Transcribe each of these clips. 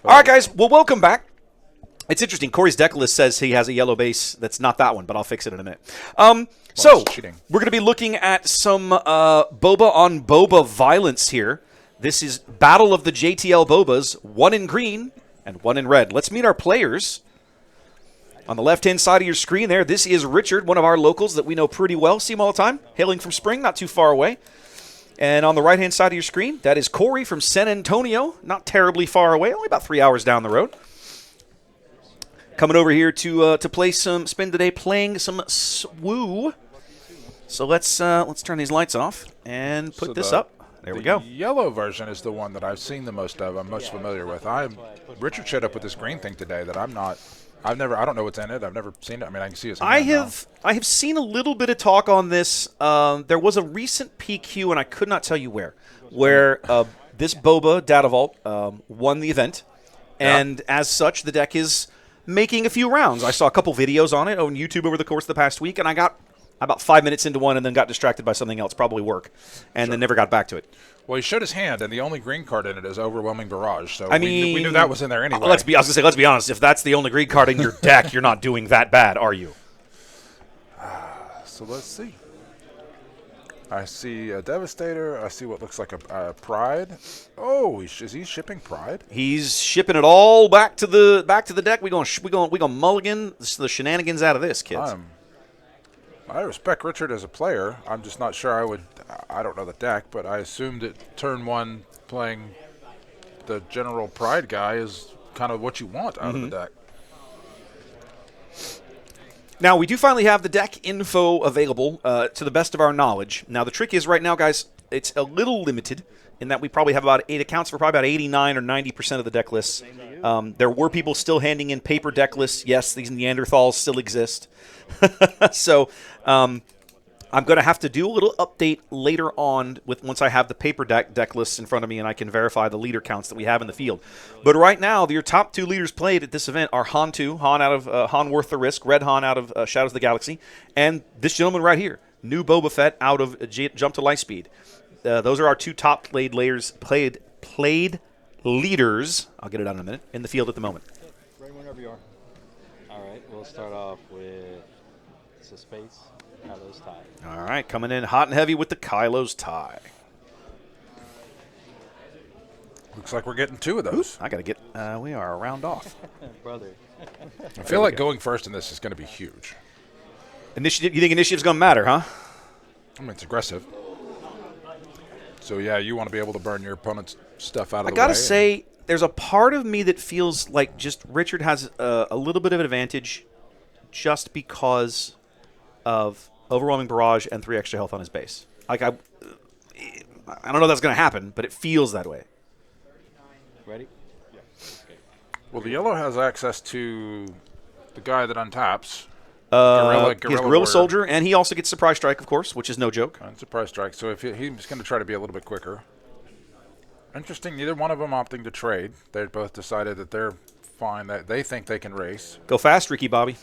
All right, guys. Well, welcome back. It's interesting. Corey's deck list says he has a yellow base. That's not that one, but I'll fix it in a minute. So we're going to be looking at some Boba on Boba violence here. This is Battle of the JTL Bobas, one in green and one in red. Let's meet our players. On the left-hand side of your screen there, this is Richard, one of our locals that we know pretty well. See him all the time, hailing from Spring, not too far away. And on the right-hand side of your screen, that is Corry from San Antonio, not terribly far away, only about 3 hours down the road. Coming over here to spend the day playing some SWU. So let's turn these lights off and put this up. There we go. The yellow version is the one that I've seen the most of. I'm most familiar with. Richard showed up with this green thing today that I don't know what's in it. I've never seen it. I mean, I can see it. I have seen a little bit of talk on this. There was a recent PQ, and I could not tell you where this Boba Data Vault won the event, and as such, the deck is making a few rounds. I saw a couple videos on it on YouTube over the course of the past week, and I got about 5 minutes into one and then got distracted by something else, probably work, and then never got back to it. Well, he showed his hand, and the only green card in it is Overwhelming Barrage. So we knew that was in there anyway. Let's be honest. If that's the only green card in your deck, you're not doing that bad, are you? So let's see. I see a Devastator. I see what looks like a Pride. Oh, is he shipping Pride? He's shipping it all back to the deck. We gonna mulligan the shenanigans out of this, kids. I respect Richard as a player. I'm just not sure I would. I don't know the deck, but I assumed that turn one playing the general Pride guy is kind of what you want out of the deck. Now, we do finally have the deck info available to the best of our knowledge. Now, the trick is right now, guys, it's a little limited in that we probably have about 8 accounts for probably about 89 or 90% of the deck lists. There were people still handing in paper deck lists. Yes, these Neanderthals still exist. So I'm going to have to do a little update later on once I have the paper deck lists in front of me and I can verify the leader counts that we have in the field. But right now, your top 2 leaders played at this event are Han 2, Han out of Han Worth the Risk, Red Han out of Shadows of the Galaxy, and this gentleman right here, new Boba Fett out of Jump to Lightspeed. Those are our 2 top played leaders. I'll get it out in a minute in the field at the moment. Right whenever you are. All right, we'll start off with Space. Kylo's tie. All right, coming in hot and heavy with the Kylo's tie. Looks like we're getting 2 of those. I got to get. We are a round off. Brother. I feel like going first in this is going to be huge. Initiative. You think initiative's going to matter, huh? I mean, it's aggressive. So, yeah, you want to be able to burn your opponent's stuff out of the way. I got to say, there's a part of me that feels like just Richard has a little bit of an advantage just because of Overwhelming Barrage and 3 extra health on his base. Like I don't know if that's going to happen, but it feels that way. Ready? Yeah. Okay. Well, the yellow has access to the guy that untaps. Guerrilla Soldier, and he also gets Surprise Strike, of course, which is no joke. And Surprise Strike. So if he's going to try to be a little bit quicker. Interesting. Neither one of them opting to trade. They both decided that they're fine. That they think they can race. Go fast, Ricky Bobby.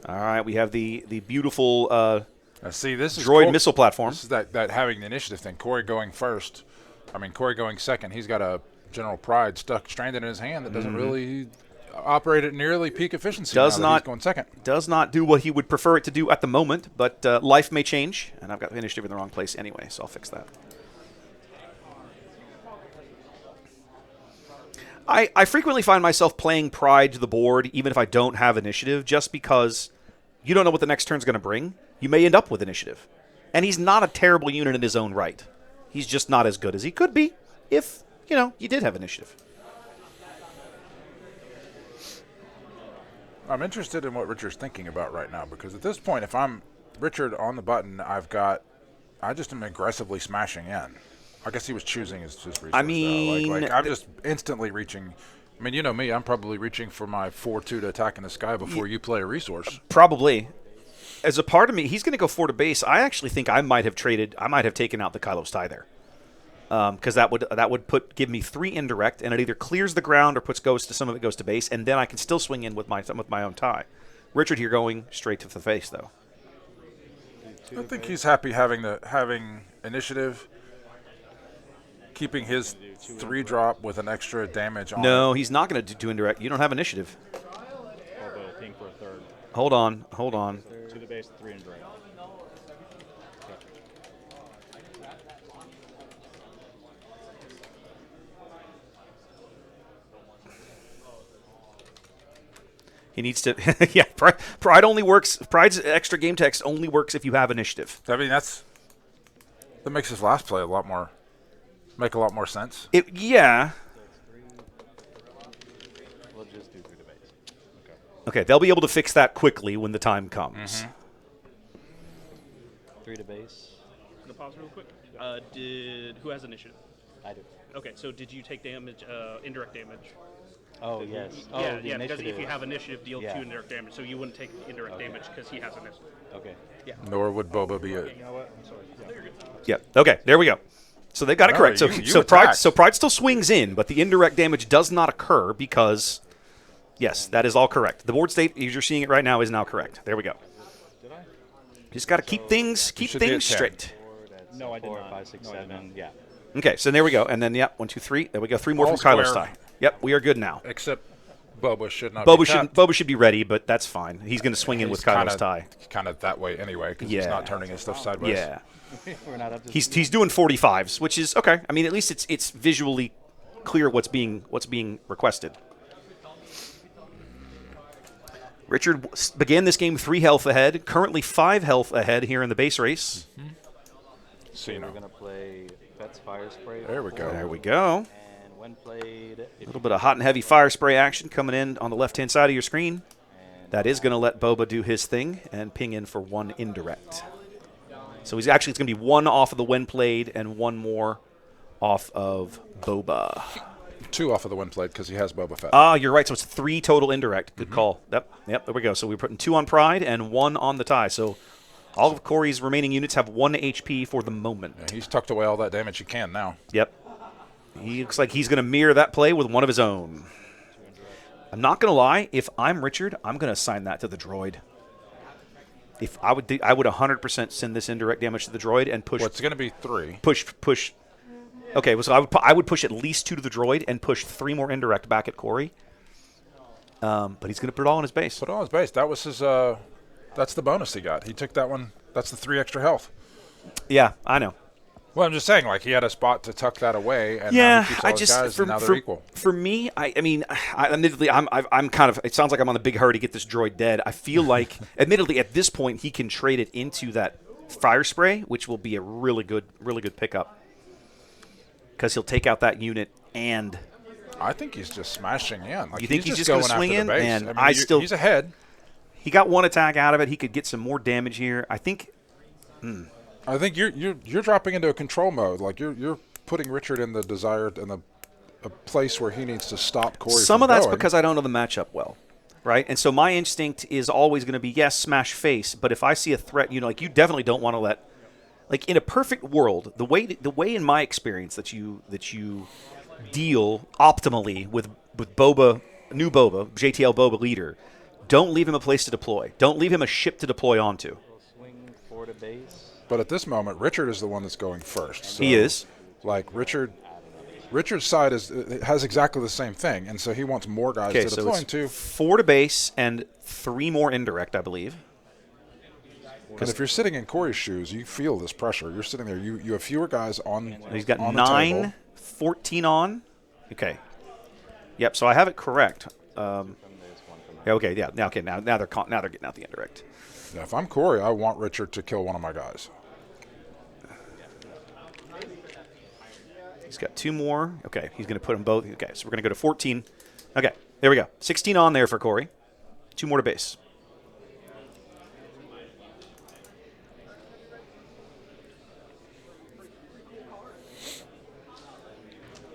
All right, we have the beautiful see, this is droid cool. missile platform. This is that having the initiative thing. Corry going first. Corry going second. He's got a General Pride stranded in his hand that doesn't really operate at nearly peak efficiency. He's going second. Does not do what he would prefer it to do at the moment, but life may change, and I've got the initiative in the wrong place anyway, so I'll fix that. I frequently find myself playing Pride to the board, even if I don't have initiative, just because you don't know what the next turn's going to bring. You may end up with initiative. And he's not a terrible unit in his own right. He's just not as good as he could be if, you did have initiative. I'm interested in what Richard's thinking about right now, because at this point, if I'm Richard on the button, I just am aggressively smashing in. I guess he was choosing his resource. I'm just instantly reaching. You know me. I'm probably reaching for my 4-2 to attack in the sky before you play a resource. Probably. As a part of me, he's going to go 4 to base. I actually think I might have taken out the Kylo's tie there. Because that would give me 3 indirect, and it either clears the ground or some of it goes to base, and then I can still swing in with my own tie. Richard here going straight to the face, though. I think he's happy having initiative. keeping his 3-drop with an extra damage on it. No, he's not going to do indirect. You don't have initiative. Although ping for a third. Hold on. 2 to the base, 3 indirect. He needs to. Yeah, Pride only works. Pride's extra game text only works if you have initiative. I mean, that makes his last play make a lot more sense. Yeah. We'll just do 3 to base. Okay, they'll be able to fix that quickly when the time comes. 3 to base. I'm gonna pause real quick. Who has initiative? I do. Okay, so did you take damage, indirect damage? Oh, yes. Oh, yeah, the yeah. Because initiative. if you have initiative, deal Yeah. 2 indirect damage, so you wouldn't take indirect damage because he has initiative. Okay. Yeah. Nor would Boba be it. You know what? I'm sorry. Yeah. Okay, there we go. So they got it No, correct. you Pride attacked. Pride still swings in, but the indirect damage does not occur because yes, that is all correct. The board state as you're seeing it right now is now correct. There we go. Did I? Just got to keep things should be at 10. straight. No, I did 4, not. 5, 6, No, I did 7. Yeah. Okay, so there we go. And then 1, 2, 3. There we go. 3 more All from Kylo's square. tie. Yep, we are good now. Except Boba should not Boba be should tapped. Boba should be ready, but that's fine. He's going to swing in with Kylo's tie. Kind of that way anyway, because he's Yeah. not turning his stuff sideways. Yeah. We're not up to He's doing 45s, which is okay. I mean, at least it's visually clear what's being requested. Richard began this game 3 health ahead, currently 5 health ahead here in the base race. So, you We're know, going to play Fett's Fire Spray. There we go. There we go. And when played, A little bit of hot and heavy fire spray action coming in on the left-hand side of your screen. That is going to let Boba do his thing and ping in for 1 indirect. So it's going to be 1 off of the when played and 1 more off of Boba. 2 off of the win plate because he has Boba Fett. Ah, you're right. So it's 3 total indirect. Good call. Yep, there we go. So we're putting 2 on Pride and 1 on the tie. So all of Corey's remaining units have 1 HP for the moment. Yeah, he's tucked away all that damage he can now. Yep. He looks like he's going to mirror that play with one of his own. I'm not going to lie. If I'm Richard, I'm going to assign that to the droid. If I would 100% send this indirect damage to the droid and push. Well, it's going to be 3. Push. Okay, well, so I would push at least 2 to the droid and push 3 more indirect back at Corey. But he's going to put it all on his base. Put it on his base. That was his. That's the bonus he got. He took that one. That's the 3 extra health. Yeah, I know. Well, I'm just saying, like, he had a spot to tuck that away, and now Yeah, he keeps all his guys, and now they're equal. For me, admittedly, I'm kind of. It sounds like I'm on the big hurry to get this droid dead. I feel like, admittedly, at this point, he can trade it into that fire spray, which will be a really good pickup because he'll take out that unit and. I think he's just smashing in. Like, You think he's just going gonna swing after in? the base. Man, I mean, I still- he's ahead. He got 1 attack out of it. He could get some more damage here. I think. I think you're dropping into a control mode. Like you're putting Richard in the desired in a place where he needs to stop Corey. Some from of that's going. because I don't know the matchup well, right? And so my instinct is always going to be yes, smash face. But if I see a threat, like you definitely don't want to let, like in a perfect world, the way in my experience that you deal optimally with Boba, new Boba, JTL Boba leader, don't leave him a place to deploy. Don't leave him a ship to deploy onto. We'll swing 4 to base. But at this moment, Richard is the one that's going first. So, He is. Like Richard's side has exactly the same thing, and so he wants more guys Okay, to so deploy it's into. 4 to base and 3 more indirect, I believe. Because if you're sitting in Corey's shoes, you feel this pressure. You're sitting there. You have fewer guys on. He's got on the 9, table. 14 on. Okay. Yep. So I have it correct. Yeah, okay. Yeah. Now they're getting out the indirect. Yeah, if I'm Corey, I want Richard to kill one of my guys. He's got 2 more. Okay. He's going to put them both. Okay. So we're going to go to 14. Okay. There we go. 16 on there for Corey. 2 more to base.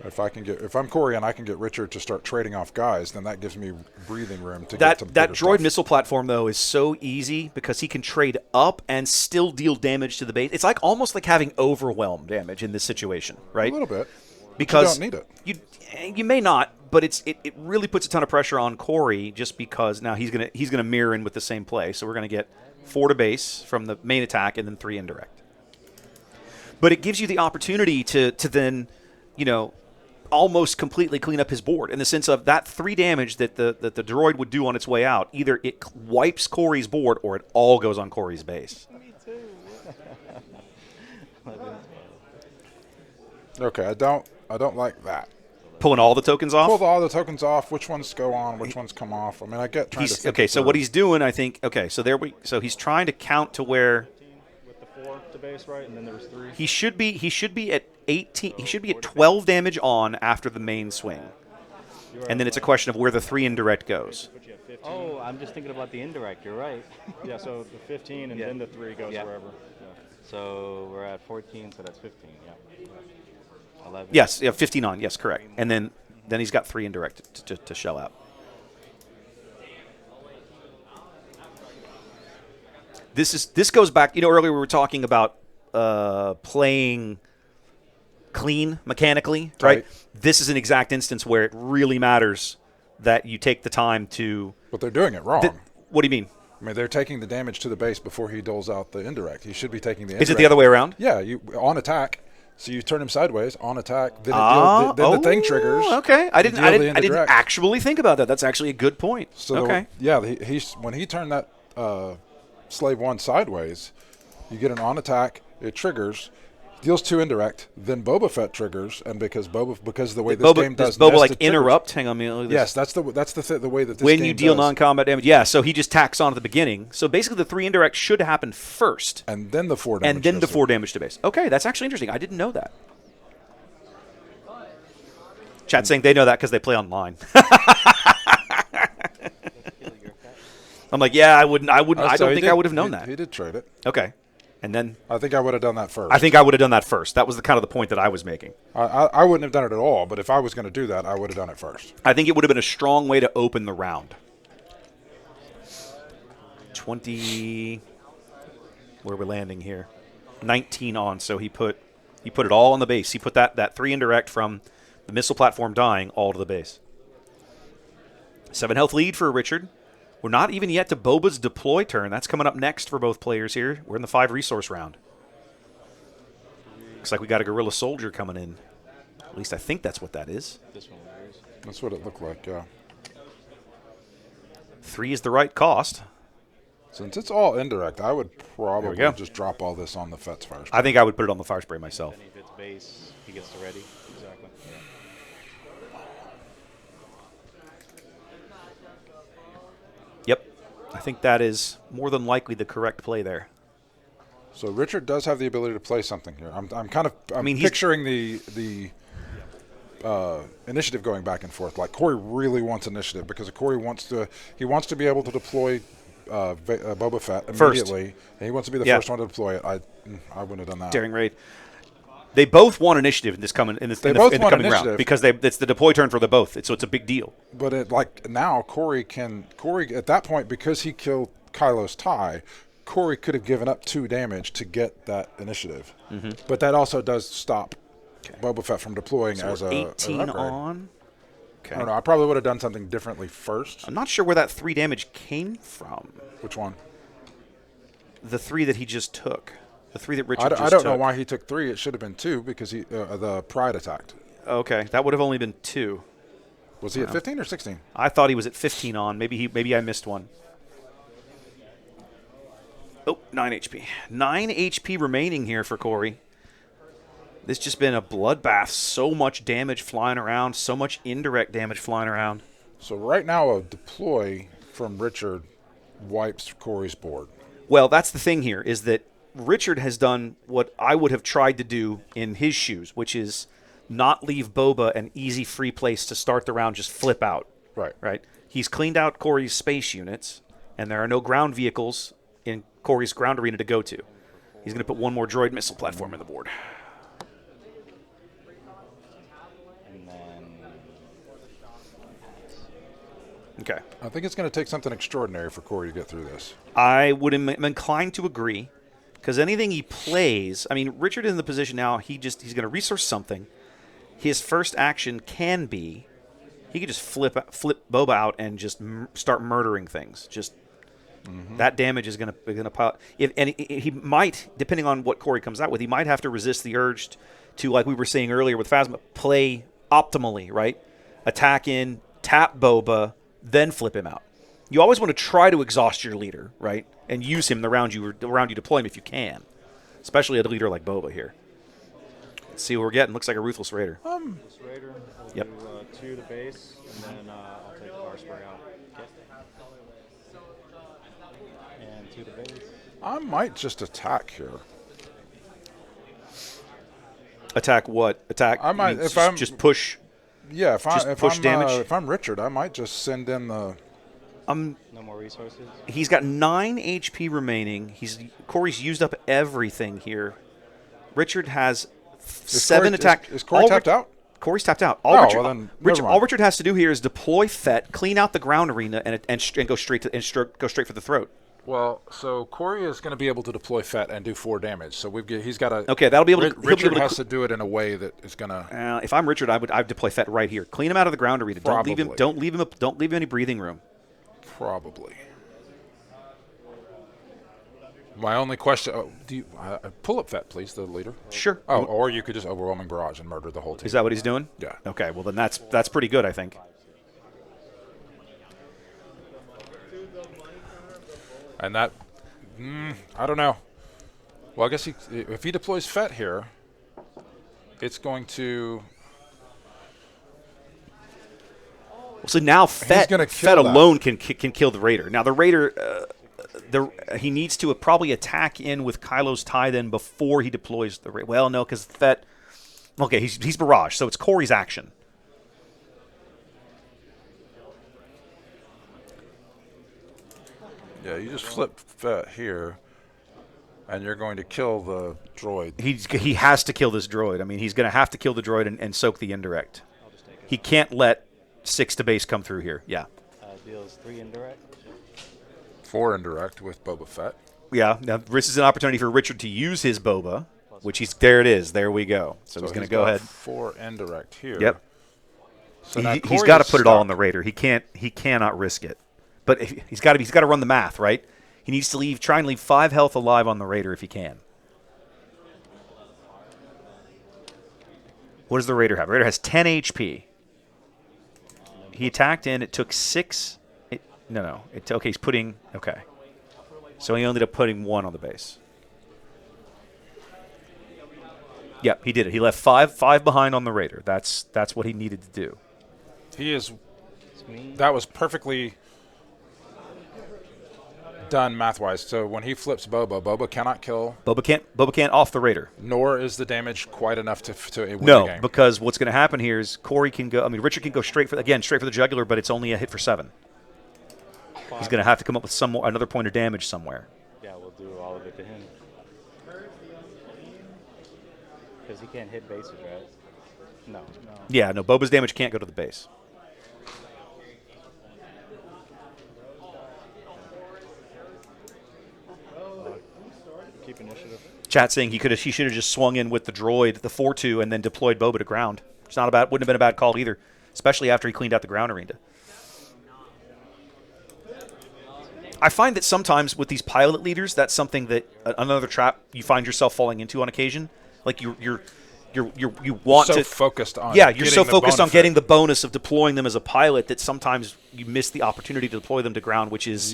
If I'm Corey and I can get Richard to start trading off guys, then that gives me breathing room to That get to that bigger droid stuff. missile platform though is so easy because he can trade up and still deal damage to the base. It's like almost like having overwhelm damage in this situation, right? A little bit. Because you don't need it. You may not, but it really puts a ton of pressure on Corey just because now he's gonna mirror in with the same play. So we're gonna get 4 to base from the main attack and then 3 indirect. But it gives you the opportunity to then almost completely clean up his board in the sense of that 3 damage that the droid would do on its way out. Either it wipes Corry's board or it all goes on Corry's base. Me too. Okay, I don't like that. Pulling all the tokens off? Pull all the tokens off. Which ones go on? Which ones come off? I mean, I get trying to think. Okay, so what he's doing, I think. Okay, so so he's trying to count to where With the 4 to base, right? And then there was 3. he should be at 18. He should be at 12 damage on after the main swing, and then it's a question of where the 3 indirect goes. But you have 15. Oh, I'm just thinking about the indirect. You're right. Yeah, so the 15 and Yeah. then the 3 goes Yeah. wherever. So we're at 14, so that's 15. Yeah. 11. Yes, 15 on. Yes, correct. And then he's got 3 indirect to shell out. This goes back. Earlier we were talking about playing clean mechanically, right? This is an exact instance where it really matters that you take the time to. But they're doing it wrong. What do you mean? I mean, they're taking the damage to the base before he doles out the indirect. He should be taking the indirect. Is it the other way around? Yeah, you on attack. So you turn him sideways on attack. Then, the thing triggers. Okay, I didn't actually think about that. That's actually a good point. So okay. When he turned that slave 1 sideways, you get an on attack. It triggers. Deals 2 indirect, then Boba Fett triggers, and because of the way this game does, Boba like interrupt. Hang on, yes, that's the way that this when game you deal does. non-combat damage. Yeah, so he just tacks on at the beginning. So basically, the 3 indirect should happen first, and then the 4 damage. And then the 4 damage to base. Okay, that's actually interesting. I didn't know that. Chat saying they know that because they play online. I'm like, yeah, I wouldn't. I don't think I would have known that. He did trade it. Okay. And then I think I would have done that first. I think I would have done that first. That was the kind of the point that I was making. I wouldn't have done it at all, but if I was going to do that, I would have done it first. I think it would have been a strong way to open the round. 20. Where are we landing here? 19 on. So he put it all on the base. He put that 3 indirect from the missile platform dying all to the base. 7 health lead for Richard. We're not even yet to Boba's deploy turn. That's coming up next for both players here. We're in the 5 resource round. Looks like we got a guerrilla soldier coming in. At least I think that's what that is. This one is. That's what it looked like, yeah. 3 is the right cost. Since it's all indirect, I would probably go. just drop all this on the Fett's fire spray. I think I would put it on the fire spray myself. And if it's base, he gets the ready. Exactly. Yep. I think that is more than likely the correct play there. So Richard does have the ability to play something here. I'm picturing the initiative going back and forth. Like Corry really wants initiative because Corry wants to be able to deploy Boba Fett immediately. And he wants to be the first one to deploy it. I wouldn't have done that. Daring raid. They both want initiative in the coming round because it's the deploy turn for the both. So it's a big deal. But now Corry at that point, because he killed Kylo's tie, Corry could have given up 2 damage to get that initiative. Mm-hmm. But that also does stop Boba Fett from deploying as a 18 an upgrade. on. Okay. I don't know. I probably would have done something differently first. I'm not sure where that 3 damage came from. Which one? The 3 that he just took. The 3 that Richard just took. I don't know why he took 3. It should have been 2 because the Pride attacked. Okay, that would have only been 2. Was he at 15 or 16? I thought he was at 15 on. Maybe I missed one. Oh, 9 HP. 9 HP remaining here for Corry. This just been a bloodbath. So much damage flying around. So much indirect damage flying around. So right now a deploy from Richard wipes Corey's board. Well, that's the thing here, is that Richard has done what I would have tried to do in his shoes, which is not leave Boba an easy free place to start the round, just flip out. Right. He's cleaned out Corey's space units, and there are no ground vehicles in Corey's ground arena to go to. He's going to put 1 more droid missile platform in the board. And then Okay. I think it's going to take something extraordinary for Corry to get through this. I would am inclined to agree, because anything he plays, I mean, Richard is in the position now, he's going to resource something. His first action can be, he could just flip Boba out and just start murdering things. Just That damage is going to pile. And he might, depending on what Corry comes out with, he might have to resist the urge to, like we were saying earlier with Phasma, play optimally, right? Attack in, tap Boba, then flip him out. You always want to try to exhaust your leader, right? And use him around you deploy him if you can. Especially a leader like Boba here. Let's see what we're getting. Looks like a Ruthless Raider. This Raider. We'll Yep. do 2 to base, and then I'll take the bar spray out. Okay. And 2 to base. I might just attack here. Attack what? Attack? I might if I'm just push. Yeah, push damage. If I'm Richard, I might just send in the. No more resources. He's got 9 HP remaining. Corey's used up everything here. Richard has 7 attack. Is Corry tapped out? Corey's tapped out. Well then, never mind. All Richard has to do here is deploy Fett, clean out the ground arena, and go straight for the throat. Well, so Corry is going to be able to deploy Fett and do 4 damage. So he's got to. Okay, that'll be able to. Richard has to do it in a way that is going to. If I'm Richard, I'd deploy Fett right here. Clean him out of the ground arena. Probably. Don't leave him any breathing room. Probably. My only question: do you pull up Fett, please, the leader? Sure. Oh, or you could just overwhelming barrage and murder the whole team. Is that what he's doing? Yeah. Okay. Well, then that's pretty good, I think. And that, I don't know. Well, I guess if he deploys Fett here, it's going to. So now Fett alone can kill the Raider. Now the Raider, he needs to probably attack in with Kylo's tie then before he deploys the Raider. Well, no, because Fett. Okay, he's barrage, so it's Corey's action. Yeah, you just flip Fett here, and you're going to kill the droid. He has to kill this droid. I mean, he's going to have to kill the droid and soak the indirect. He can't let 6 to base come through here. Yeah. Deals 3 indirect. 4 indirect with Boba Fett. Yeah. Now this is an opportunity for Richard to use his Boba, which there it is. There we go. So he's going to go ahead. 4 indirect here. Yep. So he's got to put it all on the Raider. He cannot risk it. But he's got to run the math, right? He needs to try and leave 5 health alive on the Raider if he can. What does the Raider have? The Raider has 10 HP. He attacked in. It took 6. Okay, he's putting. Okay. So he ended up putting 1 on the base. Yep, he did it. He left 5 behind on the Raider. That's what he needed to do. He is. That was perfectly done math-wise. So when he flips Boba cannot kill. Boba can't off the Raider. Nor is the damage quite enough to win the game. Because what's going to happen here is Corry can go. I mean, Richard can go straight for the jugular, but it's only a hit for 7. He's going to have to come up with another point of damage somewhere. Yeah, we'll do all of it to him. Because he can't hit bases, right? No. Yeah, no. Boba's damage can't go to the base. Keep initiative. Chat saying he should have just swung in with the droid, the 4-2, and then deployed Boba to ground. It's not wouldn't have been a bad call either, especially after he cleaned out the ground arena. I find that sometimes with these pilot leaders, that's something that another trap you find yourself falling into on occasion. Like you want to focused on you're so focused on getting the bonus of deploying them as a pilot that sometimes you miss the opportunity to deploy them to ground, which is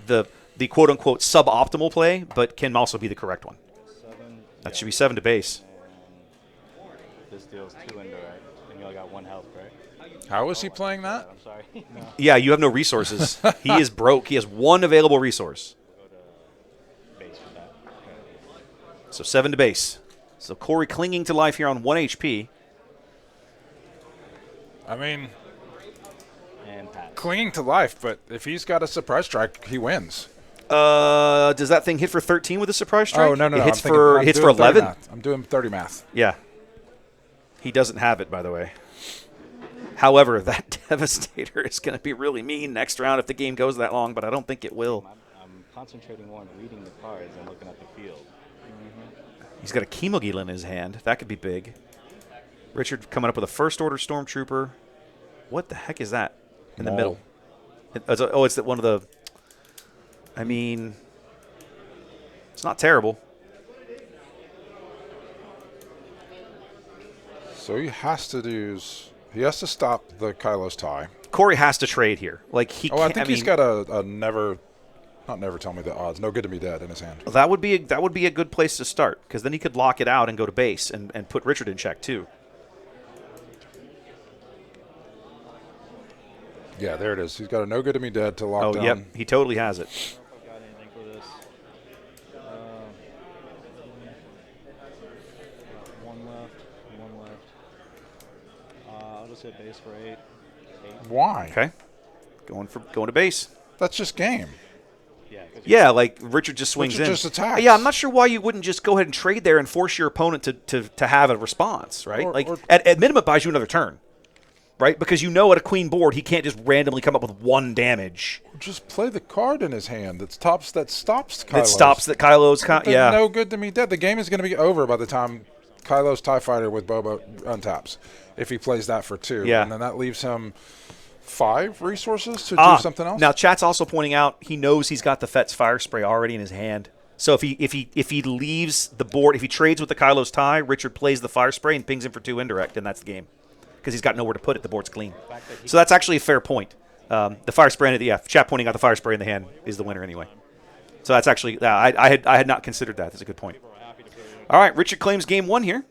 the quote unquote suboptimal play, but can also be the correct one. That should be 7 to base. This deals 2 indirect, and you only got 1 health, right? How is he playing that? I'm sorry. No. Yeah, you have no resources. He is broke. He has 1 available resource. Go to base for that. Okay. So 7 to base. So Corry clinging to life here on 1 HP. I mean, And Pat. clinging to life, but if he's got a surprise strike, he wins. Does that thing hit for 13 with a surprise strike? Oh, no. It hits for 11? I'm doing 30 math. Yeah. He doesn't have it, by the way. However, that Devastator is going to be really mean next round if the game goes that long, but I don't think it will. I'm concentrating more on reading the cards and looking at the field. He's got a Chemogil in his hand. That could be big. Richard coming up with a first-order Stormtrooper. What the heck is that in the middle? It's one of the... I mean, it's not terrible. So he has to stop the Kylo's tie. Corry has to trade here. Like he. I think he's got a never tell me the odds. No good to be dead in his hand. That would be a good place to start because then he could lock it out and go to base and put Richard in check too. Yeah, there it is. He's got a no good to be dead to lock down. Oh, yep. He totally has it. I got anything for this. One left. I'll just hit base for 8. Why? Okay. Going to base. That's just game. Yeah, like Richard just swings Richard in. just attacks. Yeah, I'm not sure why you wouldn't just go ahead and trade there and force your opponent to have a response, right? At minimum, it buys you another turn, right? Because you know at a queen board he can't just randomly come up with 1 damage. Just play the card in his hand that stops Kylo's. That stops that Kylo's. Yeah. No good to me dead. The game is going to be over by the time Kylo's TIE Fighter with Boba untaps. If he plays that for 2. Yeah. And then that leaves him 5 resources to do something else. Now, chat's also pointing out he knows he's got the Fett's Fire Spray already in his hand. So if he leaves the board, if he trades with the Kylo's tie, Richard plays the Fire Spray and pings him for 2 indirect, and that's the game. Because he's got nowhere to put it. The board's clean. So that's actually a fair point. The Fire Spray, chat pointing out the Fire Spray in the hand is the winner anyway. So that's actually, I had not considered that. That's a good point. All right, Richard claims game 1 here.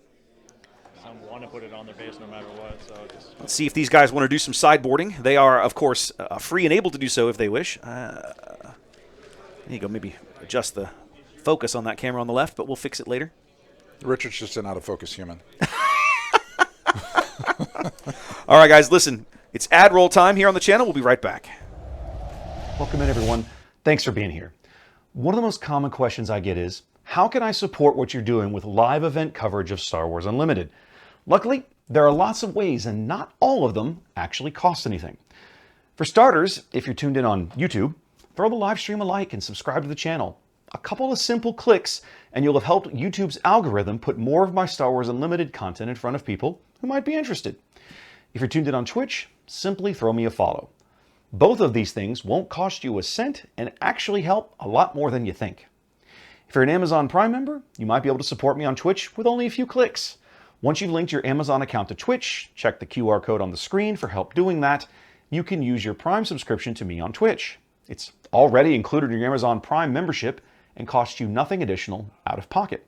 Some want to put it on their base no matter what, so just... Let's see if these guys want to do some sideboarding. They are, of course, free and able to do so if they wish. There you go. Maybe adjust the focus on that camera on the left, but we'll fix it later. Richard's just an out-of-focus human. All right, guys, listen. It's ad roll time here on the channel. We'll be right back. Welcome in, everyone. Thanks for being here. One of the most common questions I get is, how can I support what you're doing with live event coverage of Star Wars Unlimited? Luckily, there are lots of ways, and not all of them actually cost anything. For starters, if you're tuned in on YouTube, throw the live stream a like and subscribe to the channel. A couple of simple clicks, and you'll have helped YouTube's algorithm put more of my Star Wars Unlimited content in front of people who might be interested. If you're tuned in on Twitch, simply throw me a follow. Both of these things won't cost you a cent and actually help a lot more than you think. If you're an Amazon Prime member, you might be able to support me on Twitch with only a few clicks. Once you've linked your Amazon account to Twitch, check the QR code on the screen for help doing that. You can use your Prime subscription to me on Twitch. It's already included in your Amazon Prime membership and costs you nothing additional out of pocket.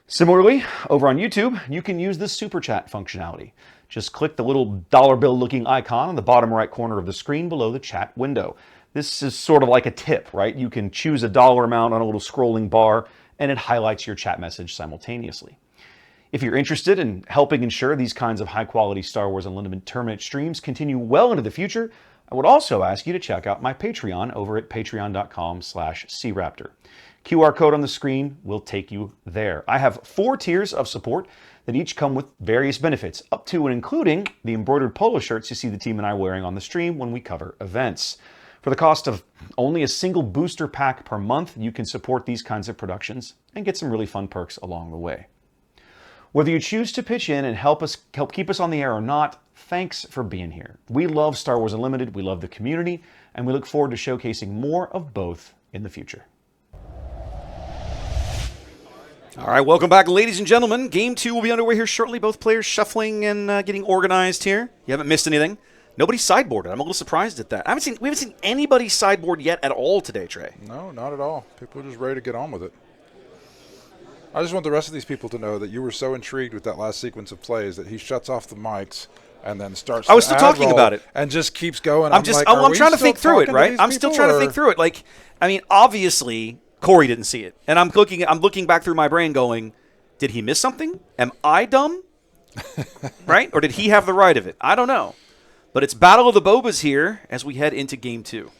Similarly, over on YouTube, you can use the Super Chat functionality. Just click the little dollar bill looking icon on the bottom right corner of the screen below the chat window. This is sort of like a tip, right? You can choose a dollar amount on a little scrolling bar and it highlights your chat message simultaneously. If you're interested in helping ensure these kinds of high-quality Star Wars Unlimited tournament streams continue well into the future, I would also ask you to check out my Patreon over at patreon.com/craptor. QR code on the screen will take you there. I have 4 tiers of support that each come with various benefits, up to and including the embroidered polo shirts you see the team and I wearing on the stream when we cover events. For the cost of only a single booster pack per month, you can support these kinds of productions and get some really fun perks along the way. Whether you choose to pitch in and help keep us on the air or not, thanks for being here. We love Star Wars Unlimited, we love the community, and we look forward to showcasing more of both in the future. All right, welcome back, ladies and gentlemen. Game 2 will be underway here shortly. Both players shuffling and getting organized here. You haven't missed anything. Nobody sideboarded. I'm a little surprised at that. We haven't seen anybody sideboard yet at all today, Trey. No, not at all. People are just ready to get on with it. I just want the rest of these people to know that you were so intrigued with that last sequence of plays that he shuts off the mics and then starts. I was still talking about it and just keeps going. I'm trying to think through it, right? I'm still trying to think through it. Like, I mean, obviously Corry didn't see it, and I'm looking back through my brain, going, did he miss something? Am I dumb? Right? Or did he have the right of it? I don't know. But it's Battle of the Bobas here as we head into Game 2.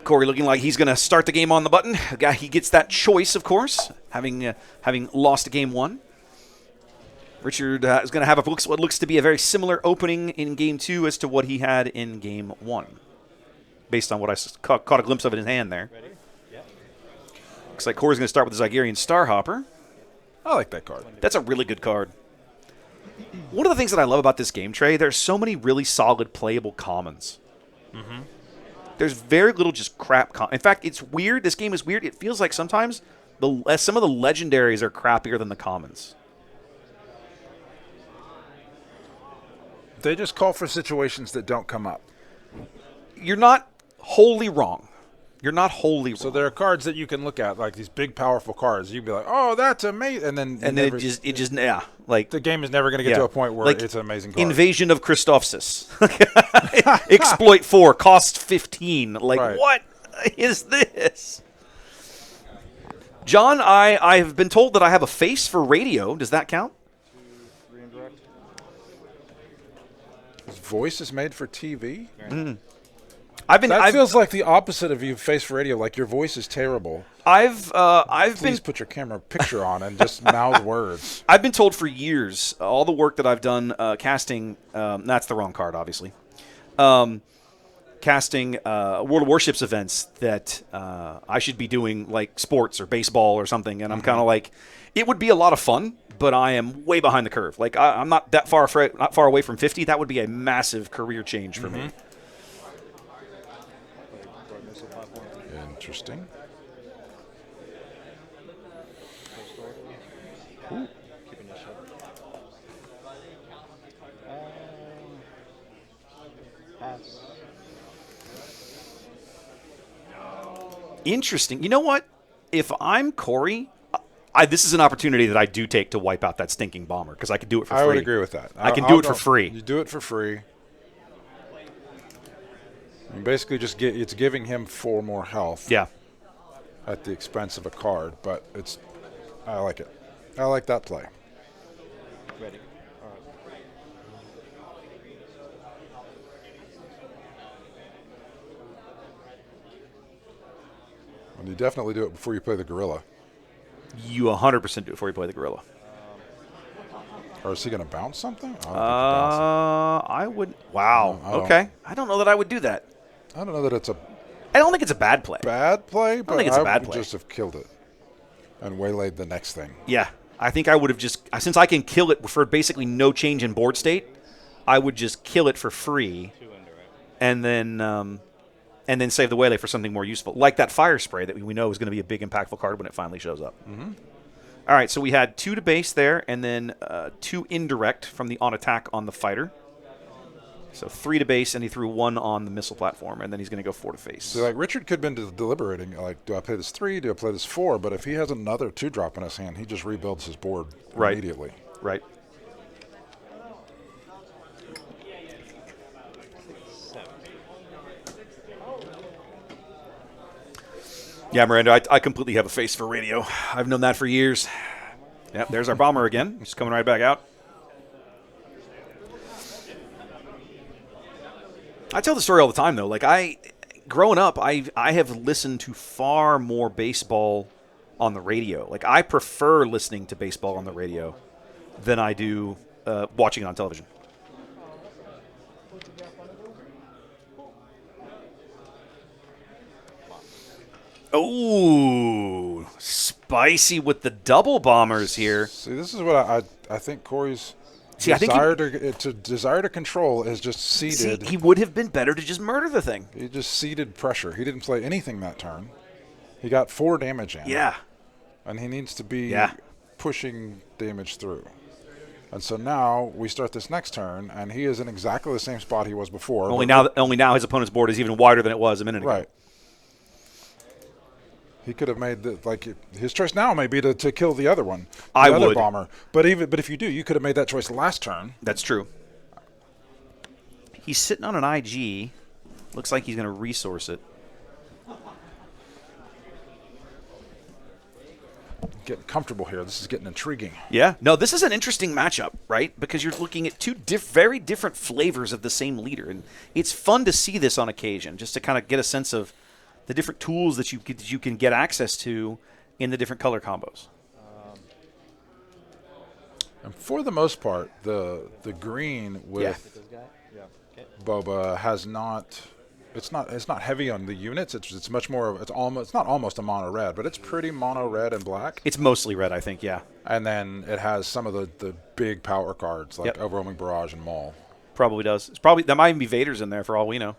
Corry looking like he's going to start the game on the button. He gets that choice, of course, having lost Game 1. Richard is going to have what looks to be a very similar opening in Game 2 as to what he had in Game 1, based on what I caught a glimpse of in his hand there. Ready? Yeah. Looks like Corey's going to start with the Zygerian Starhopper. I like that card. That's a really good card. One of the things that I love about this game, Trey, there's so many really solid playable commons. Mm-hmm. There's very little just crap. In fact, it's weird. This game is weird. It feels like sometimes some of the legendaries are crappier than the commons. They just call for situations that don't come up. You're not wholly wrong. You're not wholly wrong. So there are cards that you can look at, like these big, powerful cards. You'd be like, "Oh, that's amazing," and then like the game is never going to get to a point where like it's an amazing card. Invasion of Christophsis. Exploit 4 cost 15. Like Right. What is this? John, I have been told that I have a face for radio. Does that count? His voice is made for TV. That feels like the opposite of you face for radio. Like your voice is terrible. Please Put your camera picture on and just mouth words. I've been told for years, all the work that I've done casting, that's the wrong card, obviously, casting World of Warships events, that I should be doing like sports or baseball or something, and I'm kind of like, it would be a lot of fun, but I am way behind the curve. Like I'm not that far away from 50. That would be a massive career change for me. Interesting. Interesting. You know what? If I'm Corry, this is an opportunity that I do take to wipe out that stinking bomber, because I could do it for free. I would agree with that. I can do it for free. You do it for free. And basically, it's giving him 4 more health. Yeah. At the expense of a card, but I like it. I like that play. Ready. All right. And you definitely do it before you play the gorilla. You 100% do it before you play the gorilla. Or is he going to bounce something? I would. Wow. Okay. I don't know that I would do that. I don't know that it's a I don't think it's a bad play. But I don't think it's a bad play. Just have killed it and waylaid the next thing. Yeah. I think I would have just, since I can kill it for basically no change in board state, I would just kill it for free and then save the waylay for something more useful, like that fire spray that we know is going to be a big impactful card when it finally shows up. Mm-hmm. All right, so we had 2 to base there, and then 2 indirect from the on attack on the fighter. So 3 to base, and he threw 1 on the missile platform, and then he's going to go 4 to face. So like Richard could have been deliberating, like, do I play this 3? Do I play this 4? But if he has another 2-drop in his hand, he just rebuilds his board immediately. Right. Yeah, Miranda, I completely have a face for radio. I've known that for years. Yep, there's our bomber again. He's coming right back out. I tell the story all the time, though. Like, growing up, I have listened to far more baseball on the radio. Like, I prefer listening to baseball on the radio than I do watching it on television. Oh, spicy with the double bombers here. See, this is what I think Corry's desire to control is just seeded. See, he would have been better to just murder the thing. He just seeded pressure. He didn't play anything that turn. He got 4 damage in. Yeah. And he needs to be pushing damage through. And so now we start this next turn, and he is in exactly the same spot he was before. Only now his opponent's board is even wider than it was a minute ago. Right. He could have made his choice now may be to kill the other one, the other bomber. But if you do, you could have made that choice last turn. That's true. He's sitting on an IG. Looks like he's going to resource it. Getting comfortable here. This is getting intriguing. Yeah. No, this is an interesting matchup, right? Because you're looking at 2 very different flavors of the same leader, and it's fun to see this on occasion, just to kind of get a sense of the different tools that you can get access to in the different color combos. And for the most part, the green with Boba has not it's not heavy on the units. It's much more. It's not almost a mono red, but it's pretty mono red and black. It's mostly red, I think. Yeah. And then it has some of the big power cards like Overwhelming Barrage and Maul. Probably does. It's probably, there might even be Vaders in there for all we know.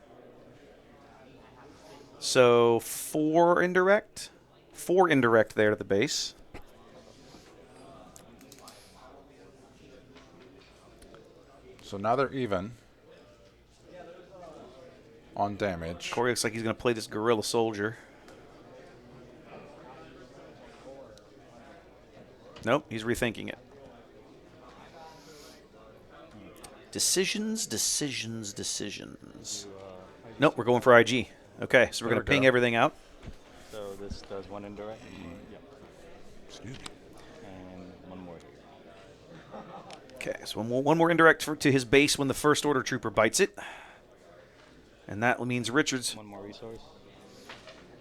So 4 indirect. 4 indirect there to the base. So now they're even on damage. Corry looks like he's going to play this Gorilla Soldier. Nope, he's rethinking it. Decisions. Nope, we're going for IG. Okay, so we're going to ping everything out. So this does 1 indirect? Yep. Excuse me. And 1 more here. Okay, so one more indirect to his base when the First Order Trooper bites it. And that means Richard's... 1 more resource.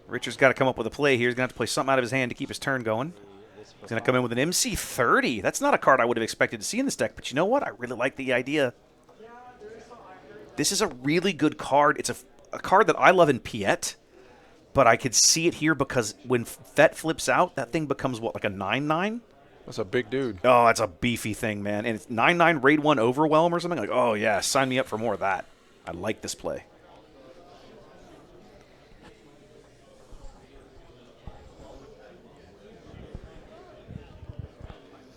Richard's got to come up with a play here. He's going to have to play something out of his hand to keep his turn going. He's going to come in with an MC30. That's not a card I would have expected to see in this deck, but you know what? I really like the idea. This is a really good card. It's a card that I love in Piet, but I could see it here because when Fett flips out, that thing becomes, what, like a 9/9? That's a big dude. Oh, that's a beefy thing, man. And it's 9/9 Raid 1 Overwhelm or something. Like, oh, yeah, sign me up for more of that. I like this play.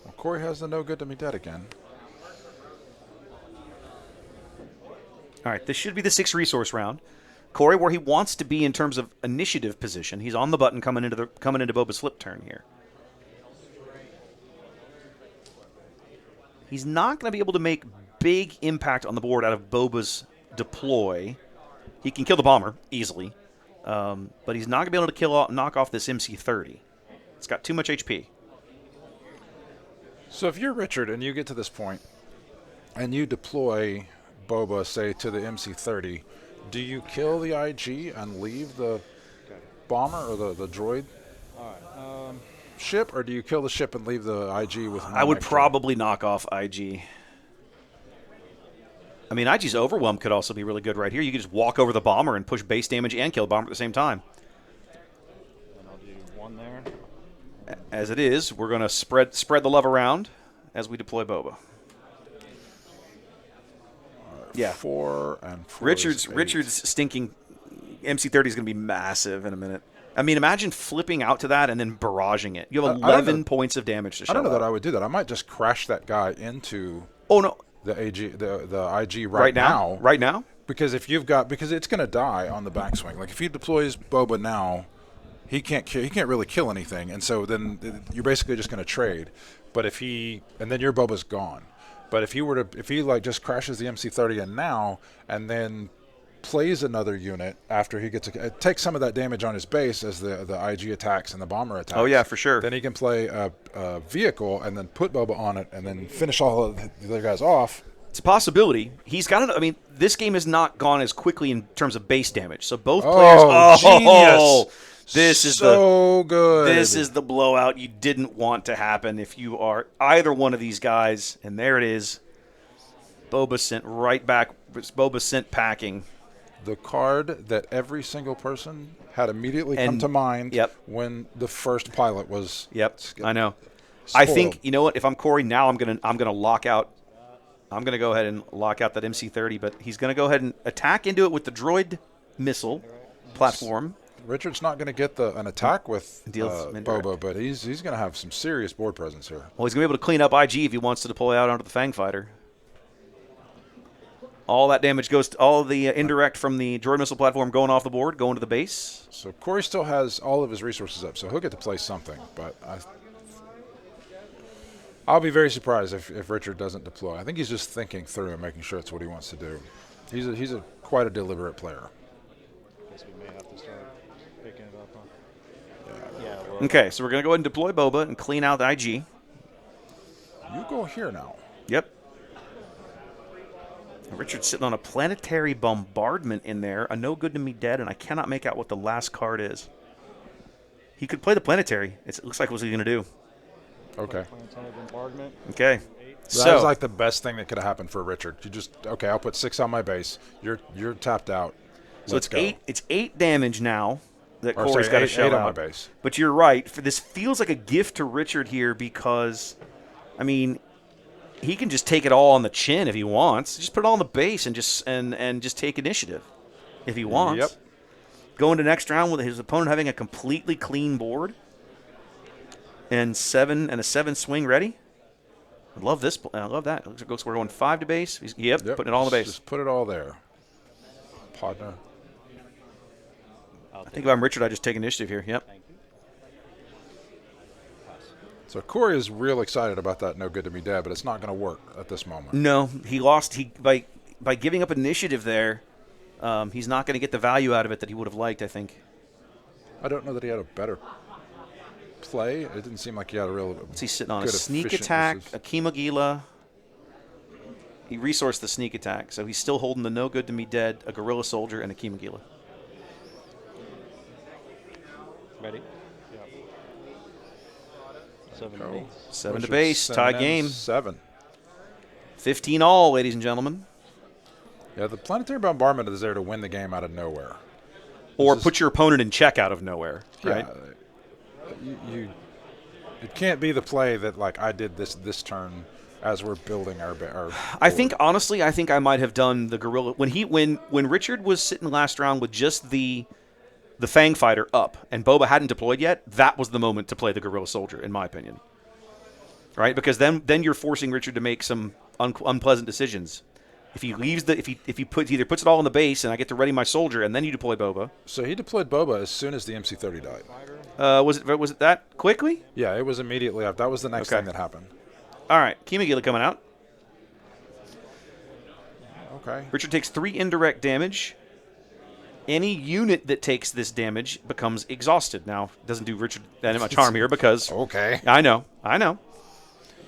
Well, Corry has the no good to me dead again. All right, this should be the 6 resource round. Corry, where he wants to be in terms of initiative position, he's on the button coming into Boba's flip turn here. He's not going to be able to make big impact on the board out of Boba's deploy. He can kill the bomber easily, but he's not going to be able to knock off this MC30. It's got too much HP. So if you're Richard and you get to this point and you deploy Boba, say, to the MC30, do you kill the IG and leave the bomber or the droid ship, or do you kill the ship and leave the IG with I would probably knock off IG. I mean, IG's Overwhelm could also be really good right here. You could just walk over the bomber and push base damage and kill the bomber at the same time. And I'll do 1 there. As it is, we're going to spread the love around as we deploy Boba. Yeah. 4 and 4. Richard's stinking MC30 is going to be massive in a minute. I mean, imagine flipping out to that and then barraging it. You have 11 points of damage to show. I don't know that I would do that. I might just crash that guy into the IG right now. Right now? Because if you've got it's going to die on the backswing. Like if he deploys Boba now, he can't really kill anything, and so then you're basically just going to trade. But and then your Boba's gone. But if he like just crashes the MC30 in now and then plays another unit after he gets it takes some of that damage on his base as the IG attacks and the bomber attacks. Oh yeah, for sure. Then he can play a vehicle and then put Boba on it and then finish all of the other guys off. It's a possibility. He's got I mean, this game has not gone as quickly in terms of base damage. So both players. Genius. This is so good. This is the blowout you didn't want to happen if you are either one of these guys. And there it is. Boba sent right back. Boba sent packing. The card that every single person had immediately come to mind when the first pilot was. Yep, I know. Spoiled. I think, you know what? If I'm Corry now, I'm gonna lock out. I'm gonna go ahead and lock out that MC30, but he's gonna go ahead and attack into it with the droid missile platform. Richard's not going to get an attack with Boba, but he's going to have some serious board presence here. Well, he's going to be able to clean up IG if he wants to deploy out onto the Fang Fighter. All that damage goes to all the indirect from the droid missile platform going off the board, going to the base. So Corry still has all of his resources up, so he'll get to play something. But I'll be very surprised if Richard doesn't deploy. I think he's just thinking through and making sure it's what he wants to do. He's quite a deliberate player. Guess we may have to start picking it up. Okay, so we're going to go ahead and deploy Boba and clean out the IG. You go here now. Yep. Richard's sitting on a Planetary Bombardment in there, a no good to me dead, and I cannot make out what the last card is. He could play the Planetary. It looks like what's he going to do. Okay. Planetary Bombardment. Okay. That was like the best thing that could have happened for Richard. You just, I'll put 6 on my base. You're tapped out. So it's 8. It's 8 damage now that Or Corey's sorry, got to eight shell on my out. base. But you're right. This feels like a gift to Richard here because, I mean, he can just take it all on the chin if he wants. Just put it all on the base and just take initiative if he wants. Yep. Go into next round with his opponent having a completely clean board and a 7 swing ready. I love this. I love that. We're going 5 to base. Yep, putting it all on the base. Just put it all there. Partner. I think if I'm Richard, I just take initiative here. Yep. Thank you. So Corry is real excited about that no good to me dead, but it's not going to work at this moment. No, he lost. By giving up initiative there, he's not going to get the value out of it that he would have liked, I think. I don't know that he had a better play. It didn't seem like he had a real. What's he sitting on? A good, sneak efficient attack, usage. a Kimagila. He resourced the sneak attack, so he's still holding the no good to me dead, a gorilla soldier, and a Kimagila. Ready? Yep. 7 Go. base. 7 to Richard, base, 7 tie and game. 7. 15 all, ladies and gentlemen. Yeah, the planetary bombardment is there to win the game out of nowhere. Or This is- put your opponent in check out of nowhere, right? Yeah, it can't be the play that like I did this turn as we're building our I board. think honestly, I might have done the gorilla when Richard was sitting last round with just the Fang Fighter up and Boba hadn't deployed yet. That was the moment to play the gorilla soldier, in my opinion. Right, because then you're forcing Richard to make some unpleasant decisions. If he leaves if he either puts it all in the base and I get to ready my soldier and then you deploy Boba. So he deployed Boba as soon as the MC-30 died. Was it that quickly? Yeah, it was immediately after. That was the next Okay. thing that happened. All right, Kimagila coming out. Okay. Richard takes 3 indirect damage. Any unit that takes this damage becomes exhausted. Now, it doesn't do Richard that much harm here because Okay. I know.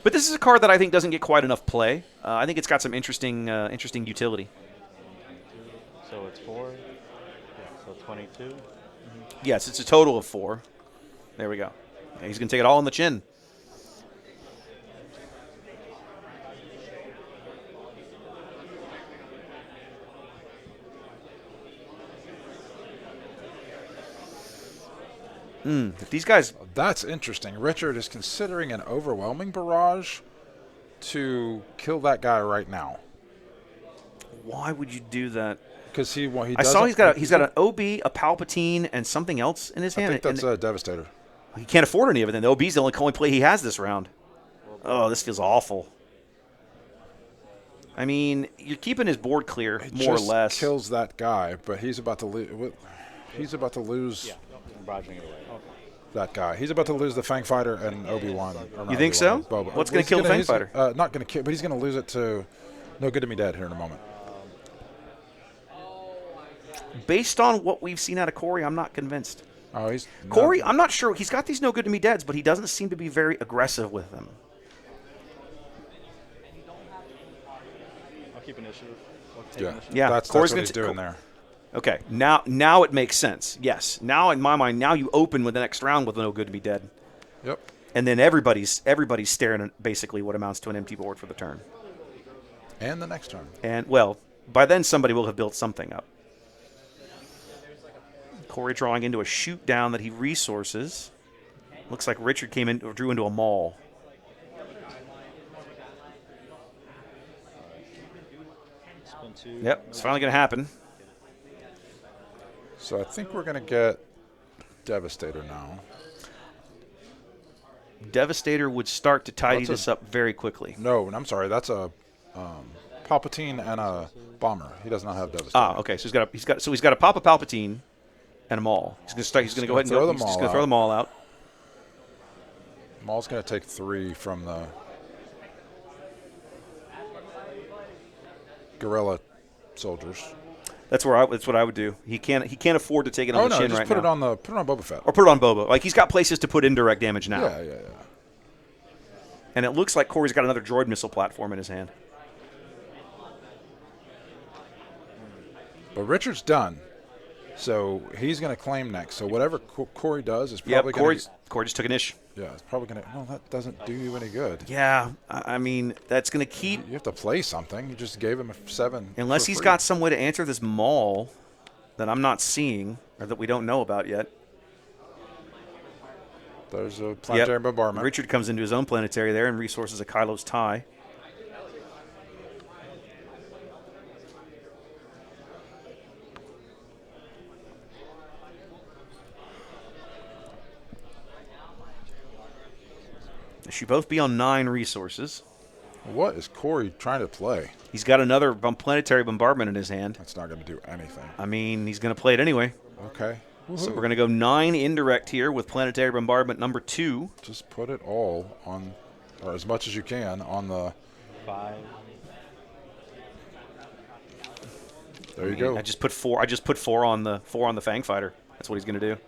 But this is a card that I think doesn't get quite enough play. I think it's got some interesting utility. So it's 4. So 22. Yes, it's a total of 4. There we go. Okay, he's going to take it all on the chin. If these guys... That's interesting. Richard is considering an overwhelming barrage to kill that guy right now. Why would you do that? Because he I saw he's got an OB, a Palpatine, and something else in his I hand. think that's a Devastator. He can't afford any of it then. The OB's the only play he has this round. Oh, this feels awful. I mean, you're keeping his board clear, more or Just less. kills that guy, but he's about to lose. He's about to lose I'm barging it away. Okay. that guy. He's about to lose the Fang Fighter and Obi-Wan. You think so? Boba. What's gonna He's kill the Fang he's, Fighter? Not going to kill, but he's going to lose it to No Good to Me Dead here in a moment. Based on what we've seen out of Corry, I'm not convinced. Oh, he's Corry, I'm not sure. He's got these no good to me deads, but he doesn't seem to be very aggressive with them. I'll keep initiative. Yeah, That's Corey's what gonna he's doing there. Okay, now it makes sense. Yes, now in my mind, now you open with the next round with no good to be dead, Yep. and then everybody's staring at basically what amounts to an empty board for the turn. And the next turn. And well, by then somebody will have built something up. Corry drawing into a shoot down that he resources. Looks like Richard drew into a maul. Spin 2. Yep, it's finally going to happen. So I think we're going to get Devastator now. Devastator would start to tidy What's a- this up very quickly. No, I'm sorry. That's a Palpatine and a Bomber. He does not have Devastator. Ah, okay. So he's got a Papa Palpatine and a Maul. He's going to start. He's going to go ahead and throw the he's just Maul going to throw out. the Maul out. Maul's going to take 3 from the Gorilla soldiers. That's what I would do. He can't afford to take it on Oh the no, chin just right put now. it on Boba Fett. Or put it on Boba. Like he's got places to put indirect damage now. Yeah. And it looks like Corey's got another droid missile platform in his hand. But Richard's done, so he's going to claim next. So whatever Corey does is probably going to. Corey just took an ish. Yeah, it's probably going to. No, that doesn't do you any good. Yeah, I mean that's going to keep. You have to play something. You just gave him a 7. Unless for he's free. got some way to answer this Maul. that I'm not seeing or that we don't know about yet. There's a planetary bombardment. Richard comes into his own planetary there and resources a Kylo's tie. They should both be on 9 resources. What is Corry trying to play? He's got another planetary bombardment in his hand. That's not going to do anything. I mean, he's going to play it anyway. Okay. So we're going to go 9 indirect here with planetary bombardment number 2. Just put it all on, or as much as you can, on the 5. There you go. I just put 4 on the Fang Fighter. That's what he's going to do.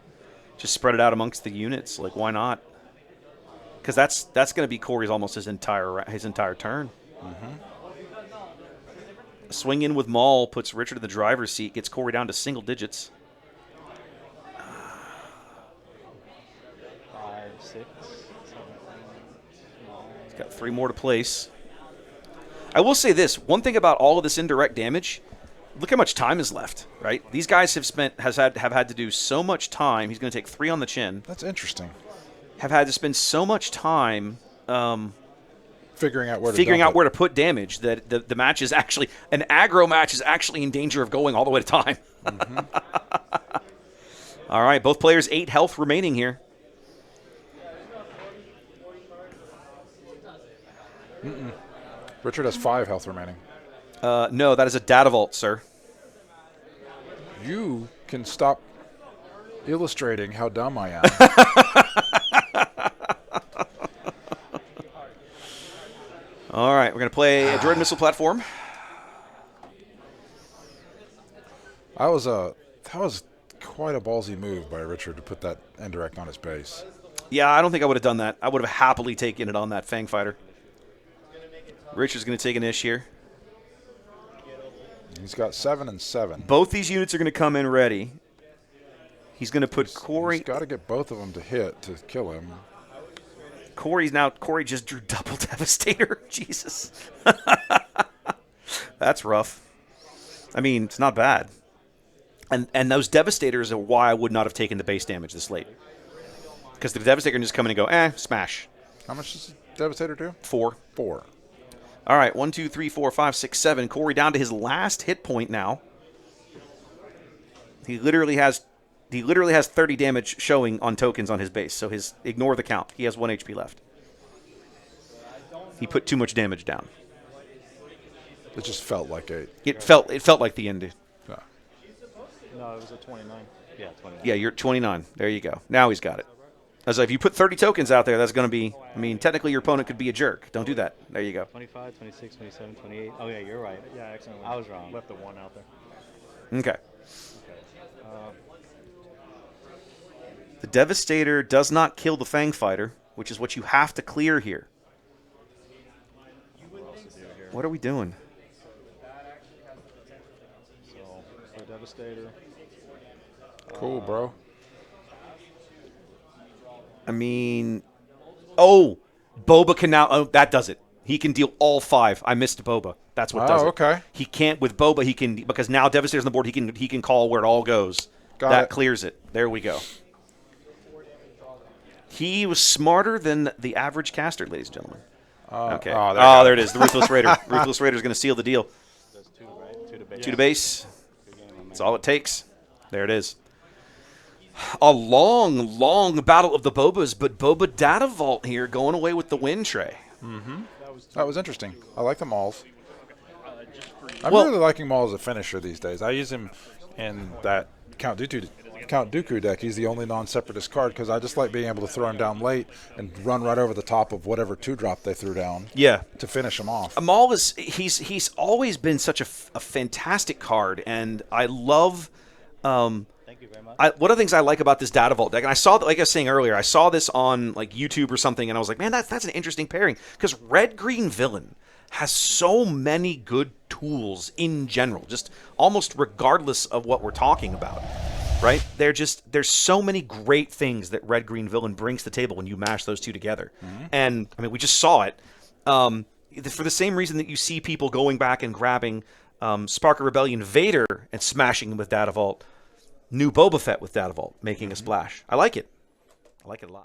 Just spread it out amongst the units. Like, why not? Because that's going to be Corry's almost his entire turn. A swing in with Maul puts Richard in the driver's seat, gets Corry down to single digits. 5, 6, 7, 8, 9. He's got 3 more to place. I will say this: one thing about all of this indirect damage, look how much time is left. Right? These guys have had to do so much time. He's going to take 3 on the chin. That's interesting. Have had to spend so much time figuring out where to put damage that the match is actually an aggro match is actually in danger of going all the way to time. All right, both players 8 health remaining here. Richard has 5 health remaining. No, that is a data vault, sir. You can stop illustrating how dumb I am. All right, we're going to play a droid missile platform. That was quite a ballsy move by Richard to put that indirect on his base. Yeah, I don't think I would have done that. I would have happily taken it on that Fang Fighter. Richard's going to take an ish here. He's got 7 and 7. Both these units are going to come in ready. He's going to put Corry. He's got to get both of them to hit to kill him. Corry just drew double Devastator. Jesus. That's rough. I mean, it's not bad. And those Devastators are why I would not have taken the base damage this late. Because the Devastator can just come in and go, smash. How much does Devastator do? 4. 4. All right, 1, 2, 3, 4, 5, 6, 7. Corry down to his last hit point now. He literally has 30 damage showing on tokens on his base, so ignore the count. He has 1 HP left. He put too much damage down. It just felt like 8. It felt like the end. Yeah. No, it was a 29. Yeah, 29. Yeah, you're 29. There you go. Now he's got it. As if you put 30 tokens out there, that's going to be, I mean, technically your opponent could be a jerk. Don't do that. There you go. 25, 26, 27, 28. Oh, yeah, you're right. Yeah, accidentally. I was wrong. Left the 1 out there. Okay. The Devastator does not kill the Fang Fighter, which is what you have to clear here. What are we doing? So, a Devastator. Cool, bro. I mean, Boba can now. Oh, that does it. He can deal all 5. I missed Boba. That's what does it. Okay. He can't with Boba. He can because now Devastator's on the board. He can call where it all goes. Got it. Clears it. There we go. He was smarter than the average caster, ladies and gentlemen. Okay. There it is. The Ruthless Raider. Ruthless Raider is going to seal the deal. That's 2, right? 2 to base. 2 to base. That's all it takes. There it is. A long, long battle of the Bobas, but Boba Data Vault here going away with the win, Trey. That was interesting. I like the Mauls. I'm Well- really liking Maul as a finisher these days. I use him in that Count Dooku deck. He's the only non-separatist card because I just like being able to throw him down late and run right over the top of whatever 2-drop they threw down. Yeah. To finish him off. Maul is he's always been such a fantastic card, and I love. Thank you very much. One of the things I like about this Data Vault deck, and I saw that, like I was saying earlier, I saw this on like YouTube or something, and I was like, man, that's an interesting pairing because Red Green Villain has so many good tools in general, just almost regardless of what we're talking about. Right? There's so many great things that Red Green Villain brings to the table when you mash those two together. And I mean, we just saw it. For the same reason that you see people going back and grabbing Spark of Rebellion Vader and smashing him with Data Vault. New Boba Fett with Data Vault making a splash. I like it. I like it a lot.